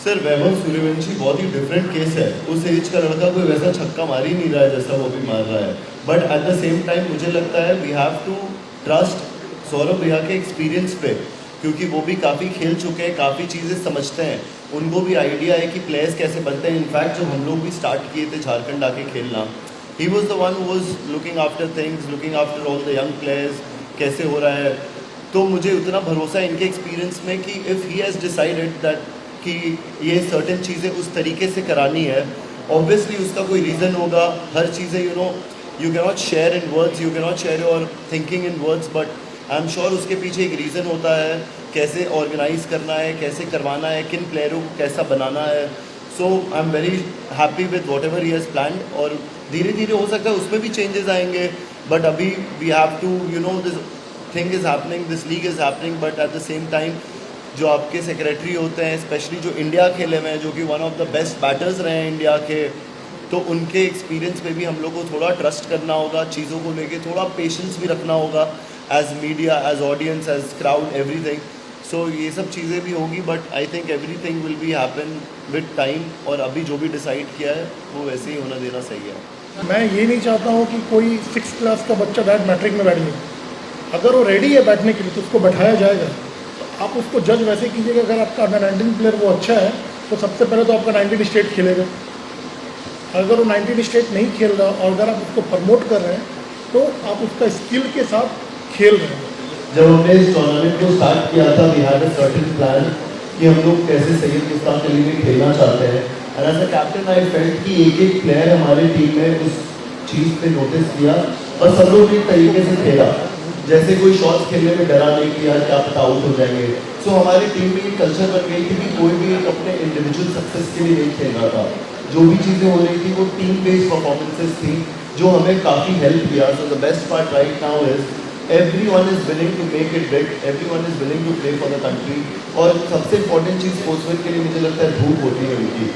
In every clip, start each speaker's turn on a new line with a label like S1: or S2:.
S1: Sir Vaibhav Suryavanshi बहुत ही different case है। उस एज का लड़का कोई वैसा छक्का मार ही नहीं रहा है जैसा वो भी मार रहा है। But at the same time मुझे लगता है we have to trust Saurabh भैया के एक्सपीरियंस पे, क्योंकि वो भी काफ़ी खेल चुके हैं, काफ़ी चीज़ें समझते हैं। उनको भी आइडिया है कि प्लेयर्स कैसे बनते हैं। इनफैक्ट जब हम लोग भी स्टार्ट किए थे झारखंड आके खेलना, he was the one who was looking after things, looking after all the young players, कैसे हो रहा है। तो मुझे उतना भरोसा है इनके एक्सपीरियंस में कि if he has decided that कि ये सर्टेन चीज़ें उस तरीके से करानी है, ऑब्वियसली उसका कोई रीज़न होगा। हर चीज़ें you can not share in words, you can not share your thinking in words, but I am sure उसके पीछे एक रीज़न होता है, कैसे ऑर्गेनाइज करना है, कैसे करवाना है, किन प्लेयरों को कैसा बनाना है। So I am very happy with whatever he has planned, और धीरे धीरे हो सकता है उसमें भी चेंजेस आएंगे। बट अभी we have to this thing is happening, this league is happening, but at the same time जो आपके सेक्रेटरी होते हैं, स्पेशली जो इंडिया खेले हुए हैं, जो कि one of the best batters रहे हैं इंडिया के, तो उनके एक्सपीरियंस पे भी हम लोग को थोड़ा ट्रस्ट करना होगा, चीज़ों को लेके थोड़ा पेशेंस भी रखना होगा, as media, as audience, as crowd, everything. So ये सब चीज़ें भी होंगी, but I think everything will be happen with time, और अभी जो भी डिसाइड किया है वो वैसे ही होना देना सही है।
S2: मैं ये नहीं चाहता हूँ कि कोई 6th क्लास का बच्चा डायरेक्ट मैट्रिक में बैठ जाए। अगर वो रेडी है बैठने के लिए तो उसको बैठाया जाएगा। तो आप उसको जज वैसे कीजिएगा, अगर आपका अंडर 19 प्लेयर वो अच्छा है तो सबसे पहले तो आपका 19 स्टेट खेलेगा। अगर वो 19 स्टेट नहीं खेल रहा और अगर आप उसको प्रमोट कर रहे हैं तो आप उसका स्किल के साथ खेल रहे हैं।
S1: जब हमने इस टूर्नामेंट को स्टार्ट किया था, we had a certain plan कि हम लोग कैसे सैयद मुश्ताक अली में खेलना चाहते हैं। And as a captain I felt कि एक एक प्लेयर हमारे टीम में उस चीज़ पे नोटिस किया और सब लोग एक तरीके से खेला। जैसे कोई शॉट्स खेलने में डरा नहीं कि यार क्या पता आउट हो जाएंगे। सो हमारी टीम में एक कल्चर बन गई थी कि कोई भी एक अपने इंडिविजुअल सक्सेस के लिए नहीं खेल रहा था। जो भी चीज़ें हो रही थी वो टीम बेस्ड परफॉर्मेंसेस थी, जो हमें काफ़ी हेल्प किया। So the best part right now is everyone is willing to make it big, everyone is willing to play for the country। और सबसे इम्पोर्टेंट चीज़ स्पोर्ट्समैन के लिए मुझे लगता है भूख होती है उनकी।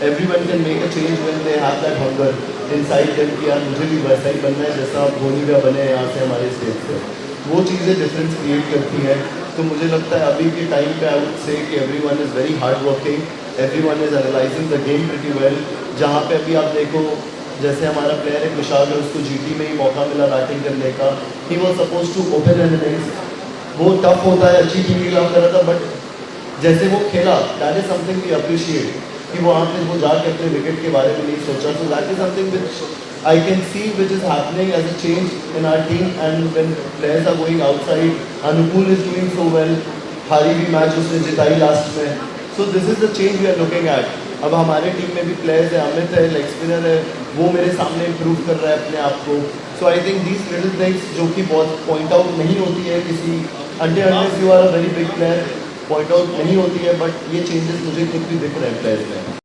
S1: everyone can make a change when they have that hunger inside them कि यार मुझे भी वैसा ही बनना है जैसा धोनी भैया बने हैं यहाँ से हमारे स्टेट से। वो चीज़ें डिफरेंस क्रिएट करती हैं। तो मुझे लगता है अभी के टाइम पे आई वुड से कि everyone is very hard working, everyone is analyzing the game pretty well। जहाँ पे अभी आप देखो, जैसे हमारा प्लेयर है कुशाल, उसको जीटी में ही मौका मिला बैटिंग करने का। He was suppose to open an innings. वो टफ होता है, अच्छी टीम के खिलाफ कर रहा था, बट जैसे वो खेला that is something we appreciate कि वहाँ पे वो जाके अपने विकेट के बारे में नहीं सोचा। So that is something which I can see which is happening as a change in our team. And when players are going outside, Anukul is doing so well, हारी भी मैच उसने जिताई लास्ट में। So this is the change we are looking at. अब हमारे team में भी players है, अमित है, लेग स्पिनर है, वो मेरे सामने इम्प्रूव कर रहा है अपने आप को। So I think these little things जो कि बहुत पॉइंट आउट नहीं होती है किसी unless you are a very big player, point out नहीं होती है, बट ये चेंजेस मुझे खुद भी दिख रहे हैं प्लेयर्स में।